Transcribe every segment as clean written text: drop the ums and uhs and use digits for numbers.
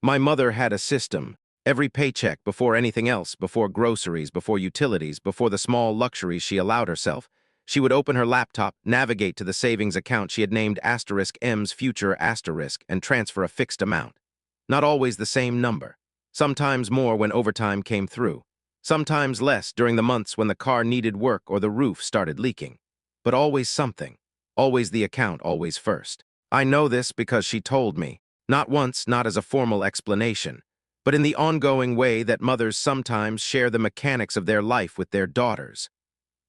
My mother had a system. Every paycheck, before anything else, before groceries, before utilities, before the small luxuries she allowed herself, she would open her laptop, navigate to the savings account she had named *M's future *, and transfer a fixed amount. Not always the same number. Sometimes more when overtime came through. Sometimes less during the months when the car needed work or the roof started leaking. But always something. Always the account, always first. I know this because she told me. Not once, not as a formal explanation, but in the ongoing way that mothers sometimes share the mechanics of their life with their daughters.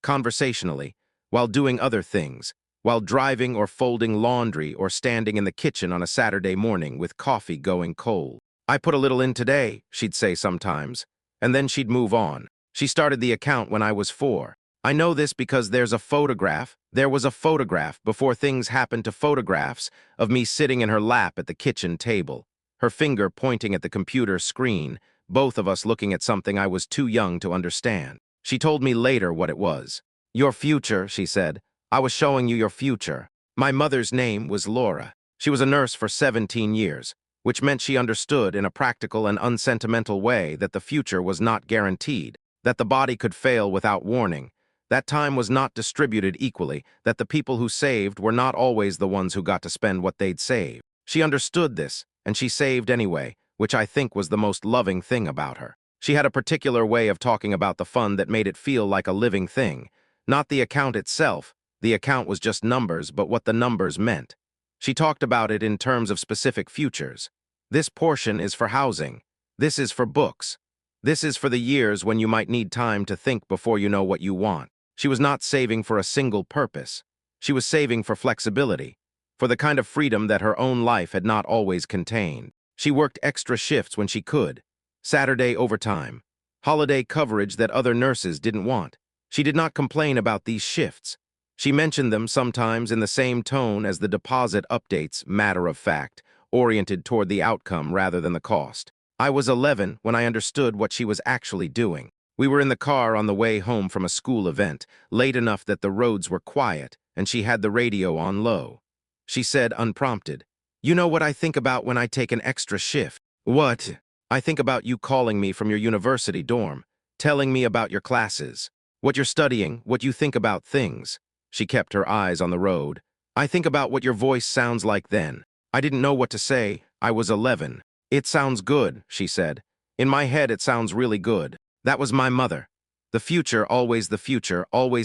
Conversationally, while doing other things, while driving or folding laundry or standing in the kitchen on a Saturday morning with coffee going cold. "I put a little in today," she'd say sometimes, and then she'd move on. She started the account when I was 4. I know this because there was a photograph before things happened to photographs of me sitting in her lap at the kitchen table, her finger pointing at the computer screen, both of us looking at something I was too young to understand. She told me later what it was. "Your future," she said. "I was showing you your future." My mother's name was Laura. She was a nurse for 17 years, which meant she understood in a practical and unsentimental way that the future was not guaranteed, that the body could fail without warning, that time was not distributed equally, that the people who saved were not always the ones who got to spend what they'd saved. She understood this, and she saved anyway, which I think was the most loving thing about her. She had a particular way of talking about the fund that made it feel like a living thing. Not the account itself. The account was just numbers, but what the numbers meant. She talked about it in terms of specific futures. This portion is for housing. This is for books. This is for the years when you might need time to think before you know what you want. She was not saving for a single purpose. She was saving for flexibility, for the kind of freedom that her own life had not always contained. She worked extra shifts when she could, Saturday overtime, holiday coverage that other nurses didn't want. She did not complain about these shifts. She mentioned them sometimes in the same tone as the deposit updates, matter of fact, oriented toward the outcome rather than the cost. I was 11 when I understood what she was actually doing. We were in the car on the way home from a school event, late enough that the roads were quiet, and she had the radio on low. She said, unprompted, "You know what I think about when I take an extra shift?" "What?" "I think about you calling me from your university dorm, telling me about your classes, what you're studying, what you think about things." She kept her eyes on the road. "I think about what your voice sounds like then." I didn't know what to say. I was 11. "It sounds good," she said. "In my head it sounds really good." That was my mother. The future, always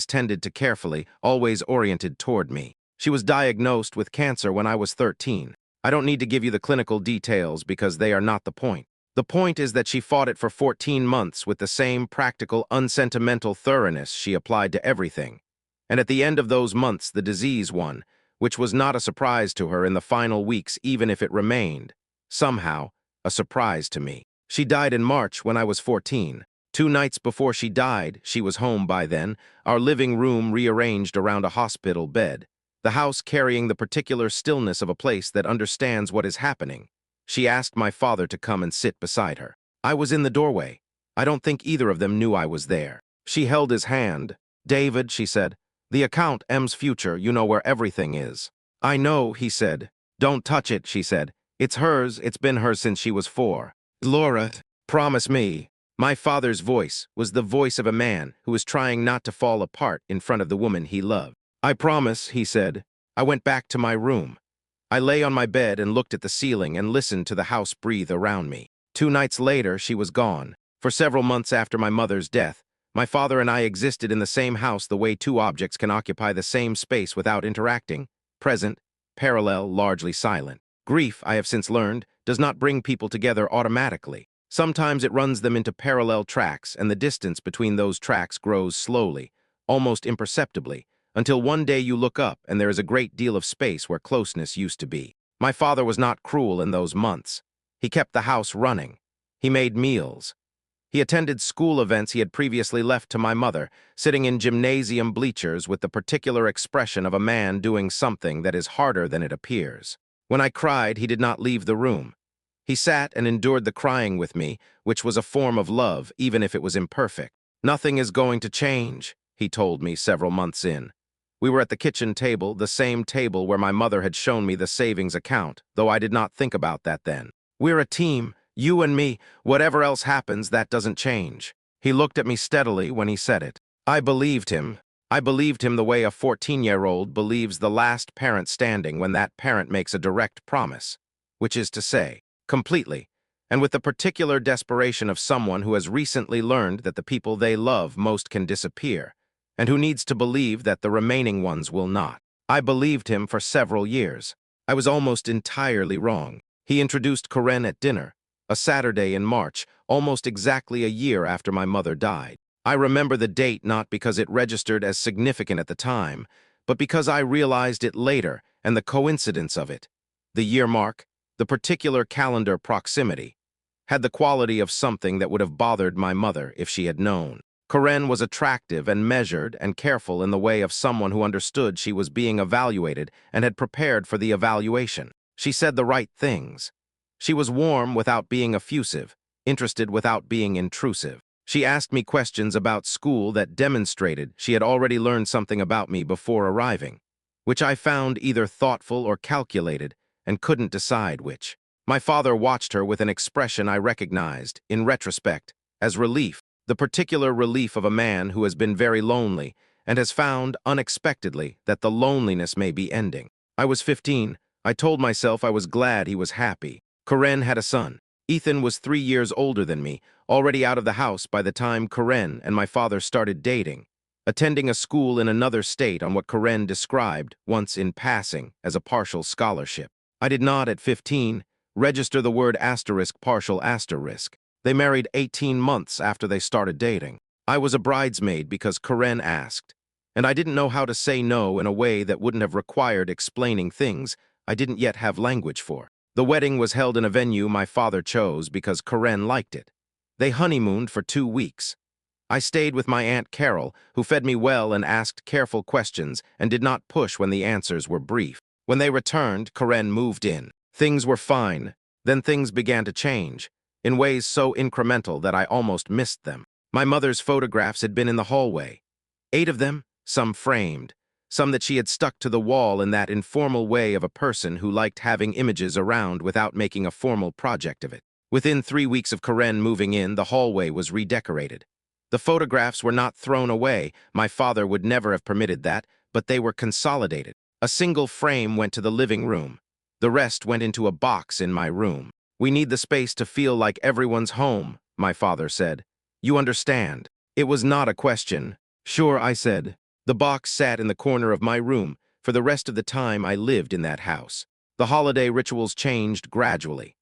tended to carefully, always oriented toward me. She was diagnosed with cancer when I was 13. I don't need to give you the clinical details because they are not the point. The point is that she fought it for 14 months with the same practical, unsentimental thoroughness she applied to everything. And at the end of those months, the disease won, which was not a surprise to her in the final weeks, even if it remained, somehow, a surprise to me. She died in March when I was 14. 2 nights before she died, she was home by then, our living room rearranged around a hospital bed, the house carrying the particular stillness of a place that understands what is happening. She asked my father to come and sit beside her. I was in the doorway. I don't think either of them knew I was there. She held his hand. "David," she said, "the account, M's future, you know where everything is." "I know," he said. "Don't touch it," she said. "It's hers, it's been hers since she was 4. Laura, promise me." My father's voice was the voice of a man who was trying not to fall apart in front of the woman he loved. "I promise," he said. I went back to my room. I lay on my bed and looked at the ceiling and listened to the house breathe around me. 2 nights later, she was gone. For several months after my mother's death, my father and I existed in the same house the way 2 objects can occupy the same space without interacting, present, parallel, largely silent. Grief, I have since learned, does not bring people together automatically. Sometimes it runs them into parallel tracks, and the distance between those tracks grows slowly, almost imperceptibly, until one day you look up and there is a great deal of space where closeness used to be. My father was not cruel in those months. He kept the house running. He made meals. He attended school events he had previously left to my mother, sitting in gymnasium bleachers with the particular expression of a man doing something that is harder than it appears. When I cried, he did not leave the room. He sat and endured the crying with me, which was a form of love, even if it was imperfect. "Nothing is going to change," he told me several months in. We were at the kitchen table, the same table where my mother had shown me the savings account, though I did not think about that then. "We're a team," You and me, whatever else happens, that doesn't change. He looked at me steadily when he said it. I believed him. I believed him the way a 14-year-old believes the last parent standing when that parent makes a direct promise, which is to say, completely, and with the particular desperation of someone who has recently learned that the people they love most can disappear, and who needs to believe that the remaining ones will not. I believed him for several years. I was almost entirely wrong. He introduced Karen at dinner, a Saturday in March, almost exactly a year after my mother died. I remember the date not because it registered as significant at the time, but because I realized it later and the coincidence of it. The year mark, the particular calendar proximity, had the quality of something that would have bothered my mother if she had known. Karen was attractive and measured and careful in the way of someone who understood she was being evaluated and had prepared for the evaluation. She said the right things. She was warm without being effusive, interested without being intrusive. She asked me questions about school that demonstrated she had already learned something about me before arriving, which I found either thoughtful or calculated and couldn't decide which. My father watched her with an expression I recognized, in retrospect, as relief, the particular relief of a man who has been very lonely and has found, unexpectedly, that the loneliness may be ending. I was 15. I told myself I was glad he was happy. Karen had a son. Ethan was 3 years older than me, already out of the house by the time Karen and my father started dating, attending a school in another state on what Karen described, once in passing, as a partial scholarship. I did not, at 15, register the word partial asterisk. They married 18 months after they started dating. I was a bridesmaid because Karen asked, and I didn't know how to say no in a way that wouldn't have required explaining things I didn't yet have language for. The wedding was held in a venue my father chose because Karen liked it. They honeymooned for 2 weeks. I stayed with my Aunt Carol, who fed me well and asked careful questions and did not push when the answers were brief. When they returned, Karen moved in. Things were fine. Then things began to change, in ways so incremental that I almost missed them. My mother's photographs had been in the hallway. 8 of them, some framed, some that she had stuck to the wall in that informal way of a person who liked having images around without making a formal project of it. Within 3 weeks of Karen moving in, the hallway was redecorated. The photographs were not thrown away. My father would never have permitted that, but they were consolidated. A single frame went to the living room. The rest went into a box in my room. We need the space to feel like everyone's home, my father said. You understand. It was not a question. Sure, I said. The box sat in the corner of my room for the rest of the time I lived in that house. The holiday rituals changed gradually.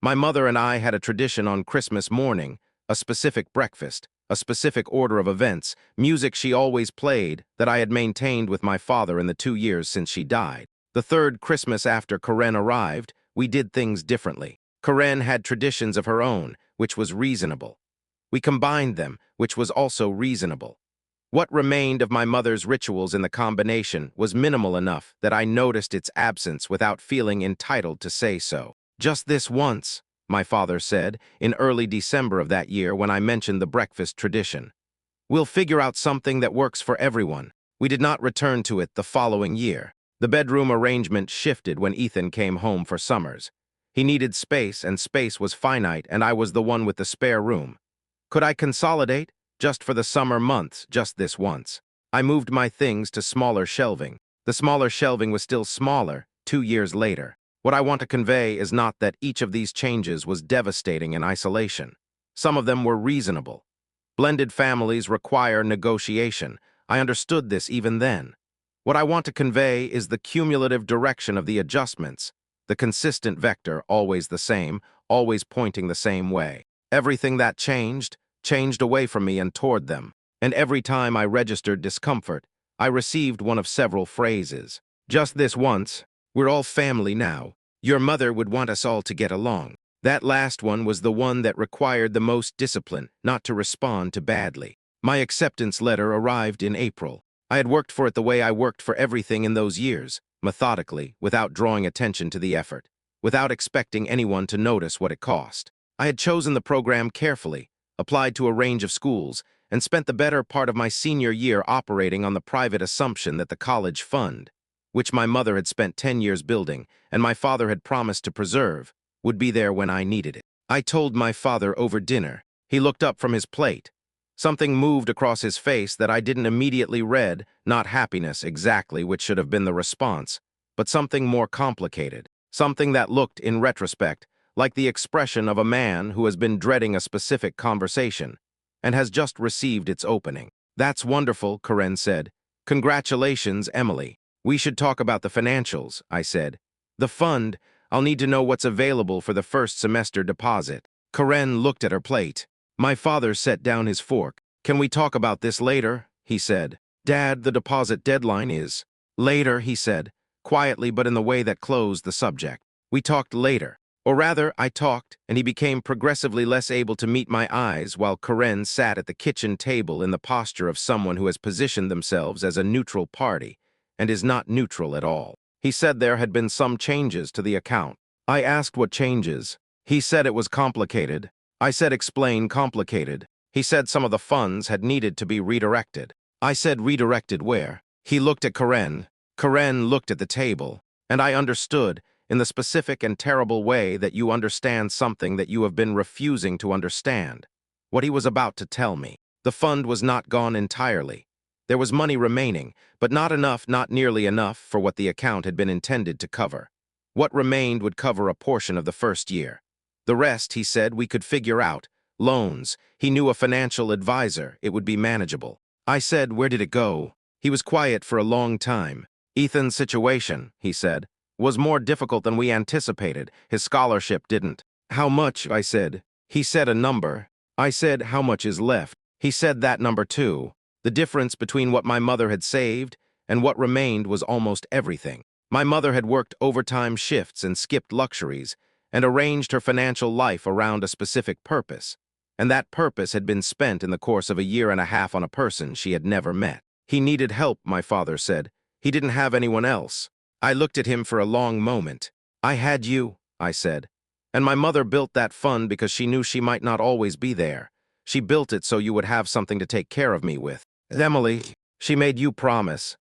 My mother and I had a tradition on Christmas morning, a specific breakfast, a specific order of events, music she always played that I had maintained with my father in the 2 years since she died. The third Christmas after Karen arrived, we did things differently. Karen had traditions of her own, which was reasonable. We combined them, which was also reasonable. What remained of my mother's rituals in the combination was minimal enough that I noticed its absence without feeling entitled to say so. Just this once, my father said, in early December of that year when I mentioned the breakfast tradition. We'll figure out something that works for everyone. We did not return to it the following year. The bedroom arrangement shifted when Ethan came home for summers. He needed space, and space was finite, and I was the one with the spare room. Could I consolidate? Just for the summer months, just this once. I moved my things to smaller shelving. The smaller shelving was still smaller 2 years later. What I want to convey is not that each of these changes was devastating in isolation. Some of them were reasonable. Blended families require negotiation. I understood this even then. What I want to convey is the cumulative direction of the adjustments, the consistent vector, always the same, always pointing the same way. Everything that changed away from me and toward them, and every time I registered discomfort, I received one of several phrases. Just this once, we're all family now. Your mother would want us all to get along. That last one was the one that required the most discipline, not to respond to badly. My acceptance letter arrived in April. I had worked for it the way I worked for everything in those years, methodically, without drawing attention to the effort, without expecting anyone to notice what it cost. I had chosen the program carefully, applied to a range of schools, and spent the better part of my senior year operating on the private assumption that the college fund, which my mother had spent 10 years building and my father had promised to preserve, would be there when I needed it. I told my father over dinner. He looked up from his plate. Something moved across his face that I didn't immediately read, not happiness exactly, which should have been the response, but something more complicated, something that looked, in retrospect, like the expression of a man who has been dreading a specific conversation and has just received its opening. That's wonderful, Karen said. Congratulations, Emily. We should talk about the financials, I said. The fund, I'll need to know what's available for the first semester deposit. Karen looked at her plate. My father set down his fork. Can we talk about this later? He said. Dad, the deposit deadline is. Later, he said, quietly but in the way that closed the subject. We talked later. Or rather, I talked, and he became progressively less able to meet my eyes while Karen sat at the kitchen table in the posture of someone who has positioned themselves as a neutral party and is not neutral at all. He said there had been some changes to the account. I asked what changes. He said it was complicated. I said explain complicated. He said some of the funds had needed to be redirected. I said redirected where? He looked at Karen. Karen looked at the table. And I understood, in the specific and terrible way that you understand something that you have been refusing to understand, what he was about to tell me. The fund was not gone entirely. There was money remaining, but not enough, not nearly enough for what the account had been intended to cover. What remained would cover a portion of the first year. The rest, he said, we could figure out. Loans. He knew a financial advisor. It would be manageable. I said, where did it go? He was quiet for a long time. Ethan's situation, he said, was more difficult than we anticipated. His scholarship didn't. How much? I said. He said a number. I said, how much is left? He said that number too. The difference between what my mother had saved and what remained was almost everything. My mother had worked overtime shifts and skipped luxuries and arranged her financial life around a specific purpose. And that purpose had been spent in the course of a year and a half on a person she had never met. He needed help, my father said. He didn't have anyone else. I looked at him for a long moment. I had you, I said. And my mother built that fund because she knew she might not always be there. She built it so you would have something to take care of me with. Emily, she made you promise.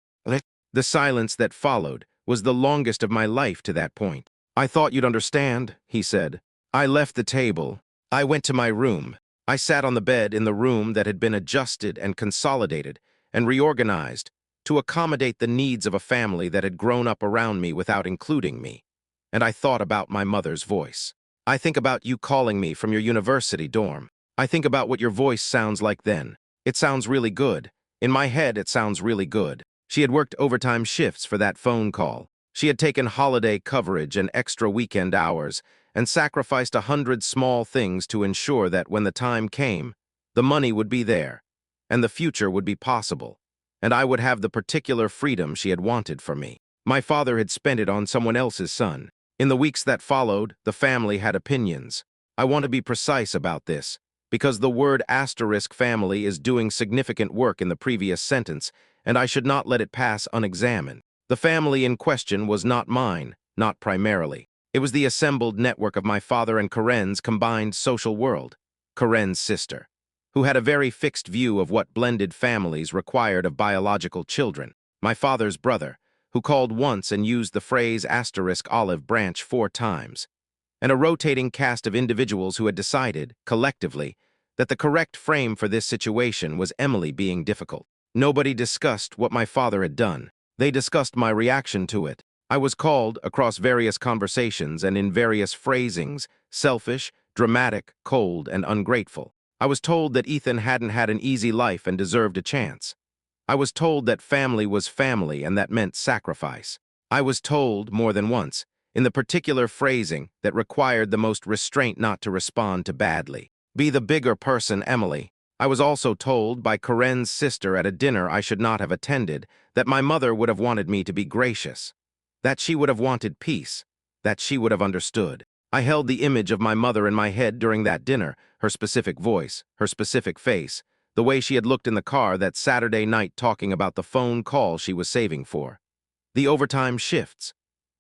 The silence that followed was the longest of my life to that point. I thought you'd understand, he said. I left the table. I went to my room. I sat on the bed in the room that had been adjusted and consolidated and reorganized to accommodate the needs of a family that had grown up around me without including me. And I thought about my mother's voice. I think about you calling me from your university dorm. I think about what your voice sounds like then. It sounds really good. In my head, it sounds really good. She had worked overtime shifts for that phone call. She had taken holiday coverage and extra weekend hours and sacrificed 100 small things to ensure that when the time came, the money would be there, and the future would be possible, and I would have the particular freedom she had wanted for me. My father had spent it on someone else's son. In the weeks that followed, the family had opinions. I want to be precise about this, because the word asterisk family is doing significant work in the previous sentence, and I should not let it pass unexamined. The family in question was not mine, not primarily. It was the assembled network of my father and Karen's combined social world, Karen's sister, who had a very fixed view of what blended families required of biological children, my father's brother, who called once and used the phrase asterisk olive branch 4 times, and a rotating cast of individuals who had decided, collectively, that the correct frame for this situation was Emily being difficult. Nobody discussed what my father had done. They discussed my reaction to it. I was called, across various conversations and in various phrasings, selfish, dramatic, cold, and ungrateful. I was told that Ethan hadn't had an easy life and deserved a chance. I was told that family was family and that meant sacrifice. I was told, more than once, in the particular phrasing that required the most restraint not to respond to badly. Be the bigger person, Emily. I was also told by Karen's sister at a dinner I should not have attended that my mother would have wanted me to be gracious, that she would have wanted peace, that she would have understood. I held the image of my mother in my head during that dinner, her specific voice, her specific face, the way she had looked in the car that Saturday night talking about the phone call she was saving for, the overtime shifts,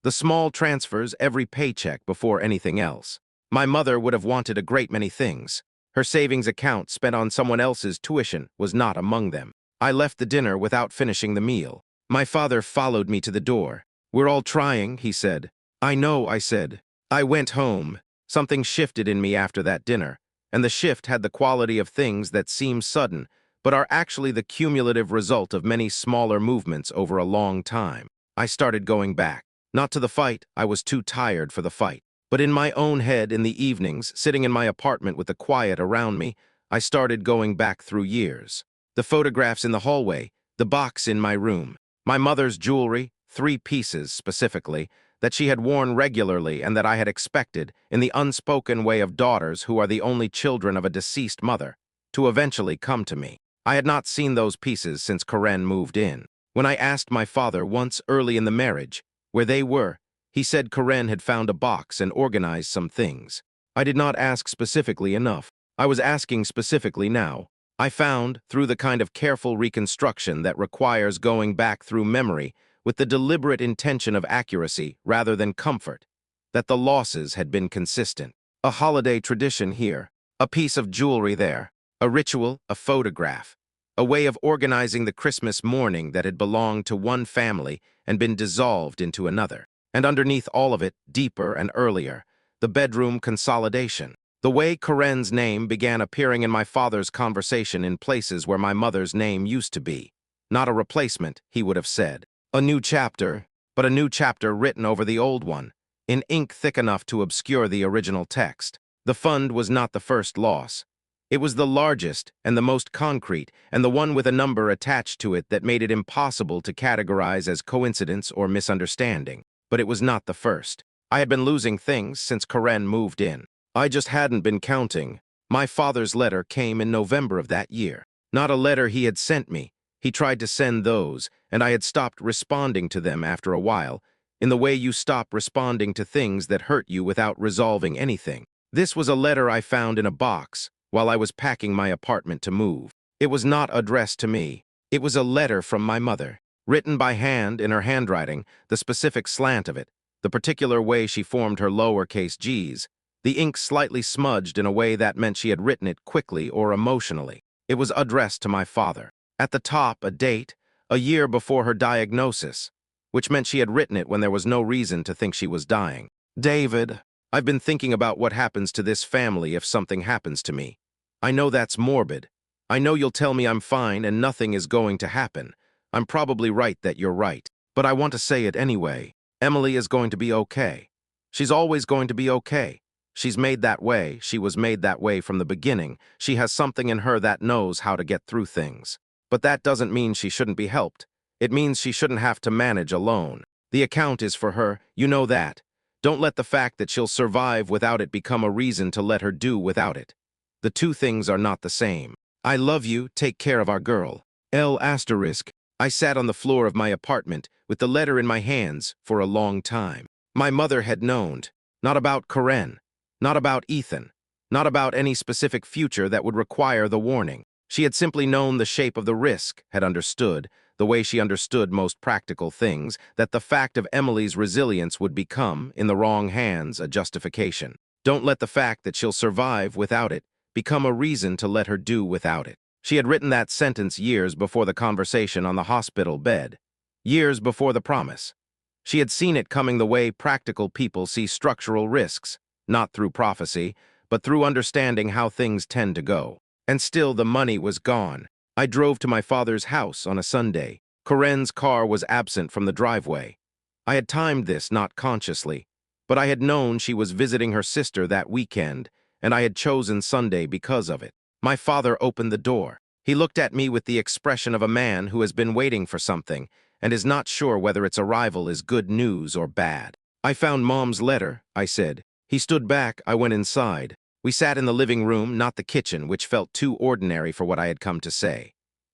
the small transfers every paycheck before anything else. My mother would have wanted a great many things. Her savings account spent on someone else's tuition was not among them. I left the dinner without finishing the meal. My father followed me to the door. We're all trying, he said. I know, I said. I went home. Something shifted in me after that dinner, and the shift had the quality of things that seem sudden, but are actually the cumulative result of many smaller movements over a long time. I started going back. Not to the fight, I was too tired for the fight. But in my own head in the evenings, sitting in my apartment with the quiet around me, I started going back through years. The photographs in the hallway, the box in my room, my mother's jewelry, 3 pieces specifically, that she had worn regularly and that I had expected, in the unspoken way of daughters who are the only children of a deceased mother, to eventually come to me. I had not seen those pieces since Karen moved in. When I asked my father once early in the marriage where they were, he said Karen had found a box and organized some things. I did not ask specifically enough. I was asking specifically now. I found, through the kind of careful reconstruction that requires going back through memory with the deliberate intention of accuracy rather than comfort, that the losses had been consistent. A holiday tradition here, a piece of jewelry there, a ritual, a photograph, a way of organizing the Christmas morning that had belonged to one family and been dissolved into another. And underneath all of it, deeper and earlier, the bedroom consolidation. The way Karen's name began appearing in my father's conversation in places where my mother's name used to be. Not a replacement, he would have said. A new chapter, but a new chapter written over the old one, in ink thick enough to obscure the original text. The fund was not the first loss. It was the largest and the most concrete, and the one with a number attached to it that made it impossible to categorize as coincidence or misunderstanding. But it was not the first. I had been losing things since Karen moved in. I just hadn't been counting. My father's letter came in November of that year. Not a letter he had sent me. He tried to send those, and I had stopped responding to them after a while, in the way you stop responding to things that hurt you without resolving anything. This was a letter I found in a box while I was packing my apartment to move. It was not addressed to me. It was a letter from my mother, written by hand in her handwriting, the specific slant of it, the particular way she formed her lowercase g's, the ink slightly smudged in a way that meant she had written it quickly or emotionally. It was addressed to my father. At the top, a date, a year before her diagnosis, which meant she had written it when there was no reason to think she was dying. David, I've been thinking about what happens to this family if something happens to me. I know that's morbid. I know you'll tell me I'm fine and nothing is going to happen. I'm probably right that you're right. But I want to say it anyway. Emily is going to be okay. She's always going to be okay. She's made that way. She was made that way from the beginning. She has something in her that knows how to get through things. But that doesn't mean she shouldn't be helped. It means she shouldn't have to manage alone. The account is for her, you know that. Don't let the fact that she'll survive without it become a reason to let her do without it. The two things are not the same. I love you, take care of our girl. L***. I sat on the floor of my apartment with the letter in my hands for a long time. My mother had known, not about Karen, not about Ethan, not about any specific future that would require the warning. She had simply known the shape of the risk, had understood, the way she understood most practical things, that the fact of Emily's resilience would become, in the wrong hands, a justification. Don't let the fact that she'll survive without it become a reason to let her do without it. She had written that sentence years before the conversation on the hospital bed, years before the promise. She had seen it coming the way practical people see structural risks, not through prophecy, but through understanding how things tend to go. And still the money was gone. I drove to my father's house on a Sunday. Karen's car was absent from the driveway. I had timed this not consciously, but I had known she was visiting her sister that weekend, and I had chosen Sunday because of it. My father opened the door. He looked at me with the expression of a man who has been waiting for something and is not sure whether its arrival is good news or bad. I found Mom's letter, I said. He stood back, I went inside. We sat in the living room, not the kitchen, which felt too ordinary for what I had come to say.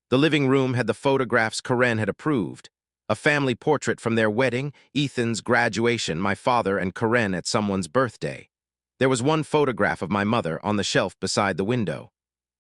The living room had the photographs Karen had approved. A family portrait from their wedding, Ethan's graduation, my father and Karen at someone's birthday. There was one photograph of my mother on the shelf beside the window.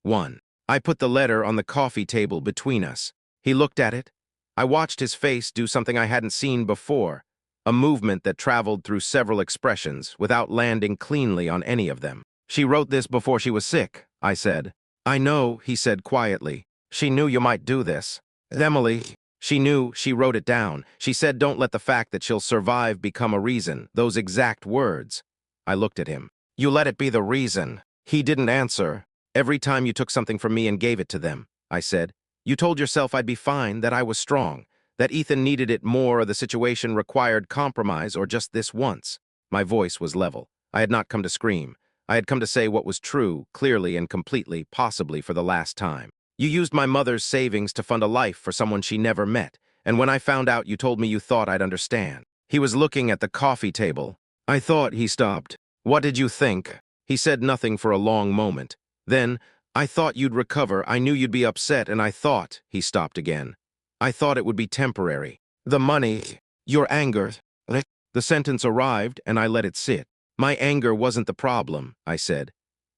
One. I put the letter on the coffee table between us. He looked at it. I watched his face do something I hadn't seen before, a movement that traveled through several expressions without landing cleanly on any of them. She wrote this before she was sick, I said. I know, he said quietly. She knew you might do this. Emily, she knew, she wrote it down. She said don't let the fact that she'll survive become a reason, those exact words. I looked at him. You let it be the reason. He didn't answer. Every time you took something from me and gave it to them, I said. You told yourself I'd be fine, that I was strong, that Ethan needed it more or the situation required compromise or just this once. My voice was level. I had not come to scream. I had come to say what was true, clearly and completely, possibly for the last time. You used my mother's savings to fund a life for someone she never met, and when I found out, you told me you thought I'd understand. He was looking at the coffee table. I thought. He stopped. What did you think? He said nothing for a long moment. Then, I thought you'd recover. I knew you'd be upset, and I thought. He stopped again. I thought it would be temporary. The money, your anger. The sentence arrived, and I let it sit. My anger wasn't the problem, I said.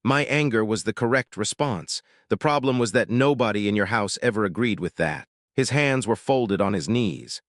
My anger was the correct response. The problem was that nobody in your house ever agreed with that. His hands were folded on his knees.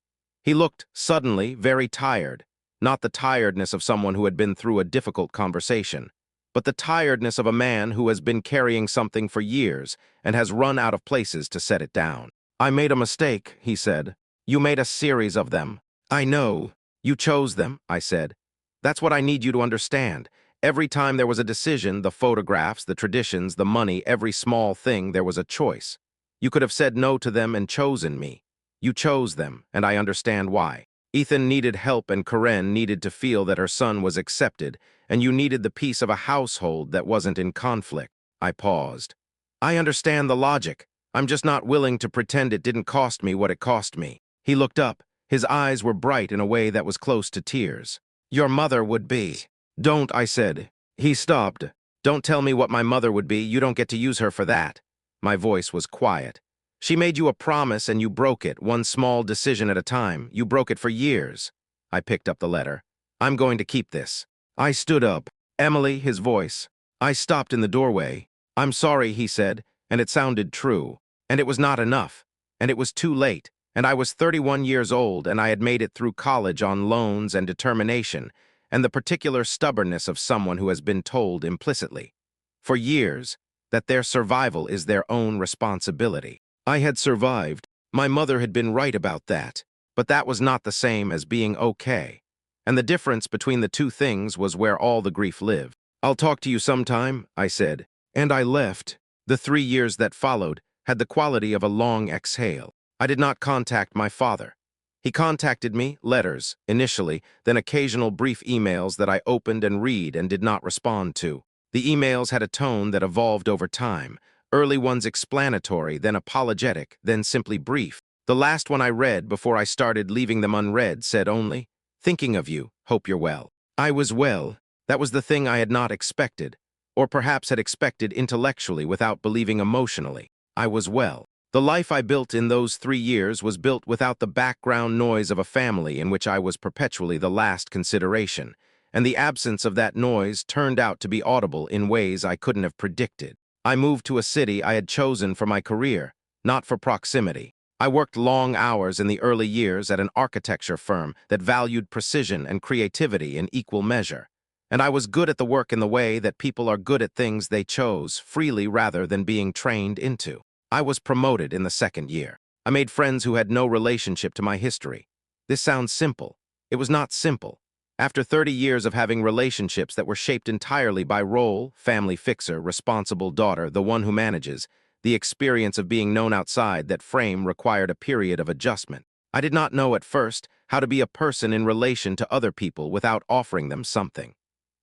He looked, suddenly, very tired. Not the tiredness of someone who had been through a difficult conversation, but the tiredness of a man who has been carrying something for years and has run out of places to set it down. I made a mistake, he said. You made a series of them. I know. You chose them, I said. That's what I need you to understand. Every time there was a decision, the photographs, the traditions, the money, every small thing, there was a choice. You could have said no to them and chosen me. You chose them, and I understand why. Ethan needed help and Karen needed to feel that her son was accepted, and you needed the peace of a household that wasn't in conflict. I paused. I understand the logic. I'm just not willing to pretend it didn't cost me what it cost me. He looked up. His eyes were bright in a way that was close to tears. Your mother would be. Don't, I said. He stopped. Don't tell me what my mother would be. You don't get to use her for that. My voice was quiet. She made you a promise and you broke it, one small decision at a time. You broke it for years. I picked up the letter. I'm going to keep this. I stood up. Emily, his voice. I stopped in the doorway. I'm sorry, he said, and it sounded true. And it was not enough. And it was too late. And I was 31 years old, and I had made it through college on loans and determination, and the particular stubbornness of someone who has been told implicitly, for years, that their survival is their own responsibility. I had survived. My mother had been right about that, but that was not the same as being okay. And the difference between the two things was where all the grief lived. I'll talk to you sometime, I said, and I left. The 3 years that followed had the quality of a long exhale. I did not contact my father. He contacted me, letters, initially, then occasional brief emails that I opened and read and did not respond to. The emails had a tone that evolved over time. Early ones explanatory, then apologetic, then simply brief. The last one I read before I started leaving them unread said only, "Thinking of you, hope you're well." I was well. That was the thing I had not expected, or perhaps had expected intellectually without believing emotionally. I was well. The life I built in those 3 years was built without the background noise of a family in which I was perpetually the last consideration, and the absence of that noise turned out to be audible in ways I couldn't have predicted. I moved to a city I had chosen for my career, not for proximity. I worked long hours in the early years at an architecture firm that valued precision and creativity in equal measure. And I was good at the work in the way that people are good at things they chose, freely rather than being trained into. I was promoted in the 2nd year. I made friends who had no relationship to my history. This sounds simple. It was not simple. After 30 years of having relationships that were shaped entirely by role, family fixer, responsible daughter, the one who manages, the experience of being known outside that frame required a period of adjustment. I did not know at first how to be a person in relation to other people without offering them something.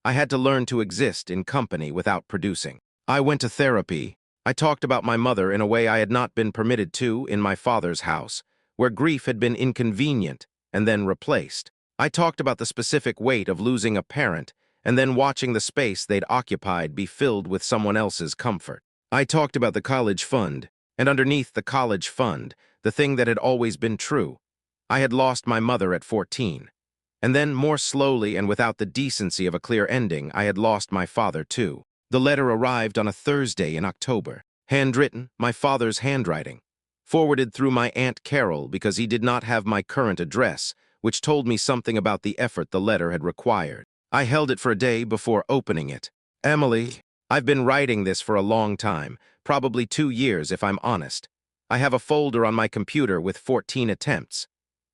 I had to learn to exist in company without producing. I went to therapy. I talked about my mother in a way I had not been permitted to in my father's house, where grief had been inconvenient and then replaced. I talked about the specific weight of losing a parent and then watching the space they'd occupied be filled with someone else's comfort. I talked about the college fund, and underneath the college fund, the thing that had always been true. I had lost my mother at 14. And then, more slowly and without the decency of a clear ending, I had lost my father too. The letter arrived on a Thursday in October. Handwritten, my father's handwriting. Forwarded through my Aunt Carol because he did not have my current address, which told me something about the effort the letter had required. I held it for a day before opening it. Emily, I've been writing this for a long time, probably 2 years if I'm honest. I have a folder on my computer with 14 attempts.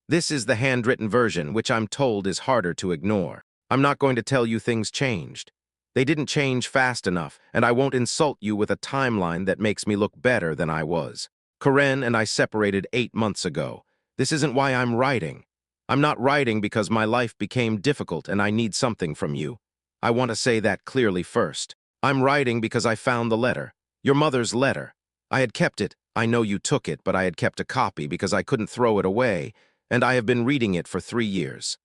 This is the handwritten version, which I'm told is harder to ignore. I'm not going to tell you things changed. They didn't change fast enough, and I won't insult you with a timeline that makes me look better than I was. Karen and I separated 8 months ago. This isn't why I'm writing. I'm not writing because my life became difficult and I need something from you. I want to say that clearly first. I'm writing because I found the letter. Your mother's letter. I had kept it. I know you took it, but I had kept a copy because I couldn't throw it away, and I have been reading it for 3 years.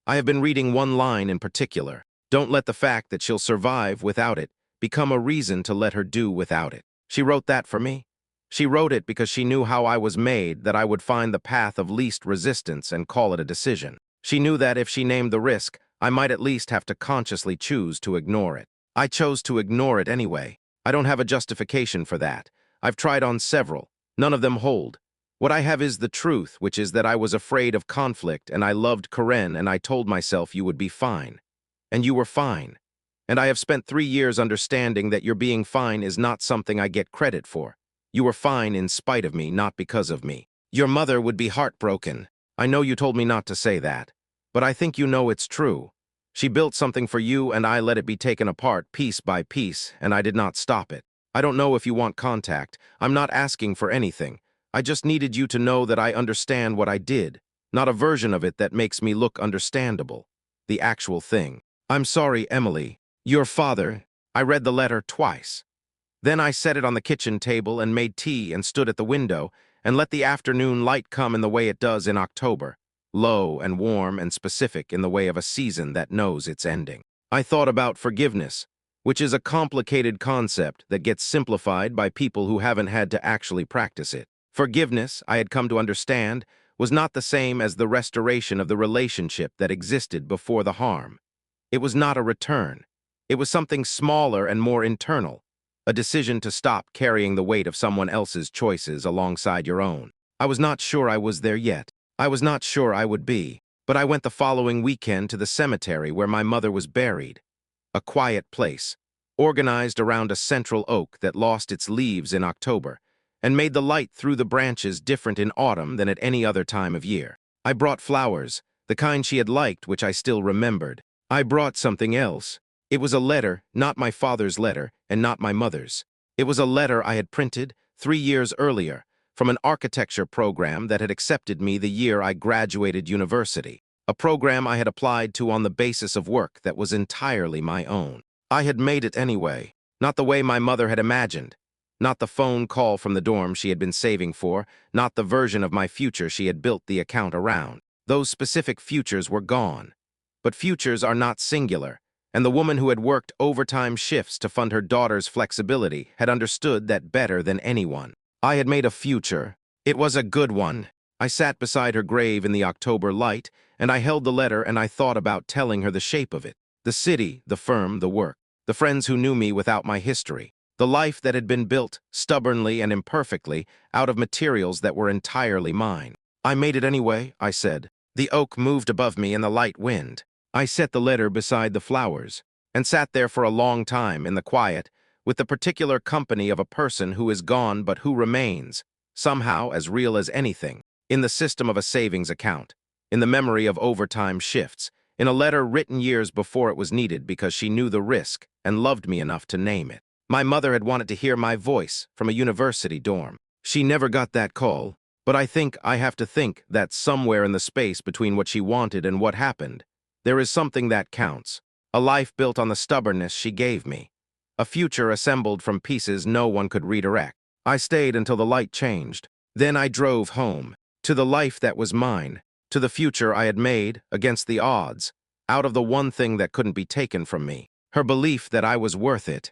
I have been reading one line in particular. Don't let the fact that she'll survive without it become a reason to let her do without it. She wrote that for me. She wrote it because she knew how I was made, that I would find the path of least resistance and call it a decision. She knew that if she named the risk, I might at least have to consciously choose to ignore it. I chose to ignore it anyway. I don't have a justification for that. I've tried on several. None of them hold. What I have is the truth, which is that I was afraid of conflict and I loved Karen and I told myself you would be fine. And you were fine. And I have spent 3 years understanding that your being fine is not something I get credit for. You were fine in spite of me, not because of me. Your mother would be heartbroken. I know you told me not to say that, but I think you know it's true. She built something for you and I let it be taken apart piece by piece, and I did not stop it. I don't know if you want contact. I'm not asking for anything. I just needed you to know that I understand what I did, not a version of it that makes me look understandable. The actual thing. I'm sorry, Emily. Your father. I read the letter twice. Then I set it on the kitchen table and made tea and stood at the window and let the afternoon light come in the way it does in October. Low and warm and specific in the way of a season that knows its ending. I thought about forgiveness, which is a complicated concept that gets simplified by people who haven't had to actually practice it. Forgiveness, I had come to understand, was not the same as the restoration of the relationship that existed before the harm. It was not a return. It was something smaller and more internal, a decision to stop carrying the weight of someone else's choices alongside your own. I was not sure I was there yet. I was not sure I would be, but I went the following weekend to the cemetery where my mother was buried. A quiet place, organized around a central oak that lost its leaves in October, and made the light through the branches different in autumn than at any other time of year. I brought flowers, the kind she had liked, which I still remembered. I brought something else. It was a letter, not my father's letter, and not my mother's. It was a letter I had printed 3 years earlier, from an architecture program that had accepted me the year I graduated university, a program I had applied to on the basis of work that was entirely my own. I had made it anyway, not the way my mother had imagined, not the phone call from the dorm she had been saving for, not the version of my future she had built the account around. Those specific futures were gone. But futures are not singular, and the woman who had worked overtime shifts to fund her daughter's flexibility had understood that better than anyone. I had made a future. It was a good one. I sat beside her grave in the October light, and I held the letter and I thought about telling her the shape of it. The city, the firm, the work, the friends who knew me without my history, the life that had been built, stubbornly and imperfectly, out of materials that were entirely mine. I made it anyway, I said. The oak moved above me in the light wind. I set the letter beside the flowers, and sat there for a long time in the quiet, with the particular company of a person who is gone but who remains, somehow as real as anything, in the system of a savings account, in the memory of overtime shifts, in a letter written years before it was needed because she knew the risk and loved me enough to name it. My mother had wanted to hear my voice from a university dorm. She never got that call, but I have to think that somewhere in the space between what she wanted and what happened, there is something that counts, a life built on the stubbornness she gave me. A future assembled from pieces no one could redirect. I stayed until the light changed. Then I drove home, to the life that was mine, to the future I had made, against the odds, out of the one thing that couldn't be taken from me, her belief that I was worth it.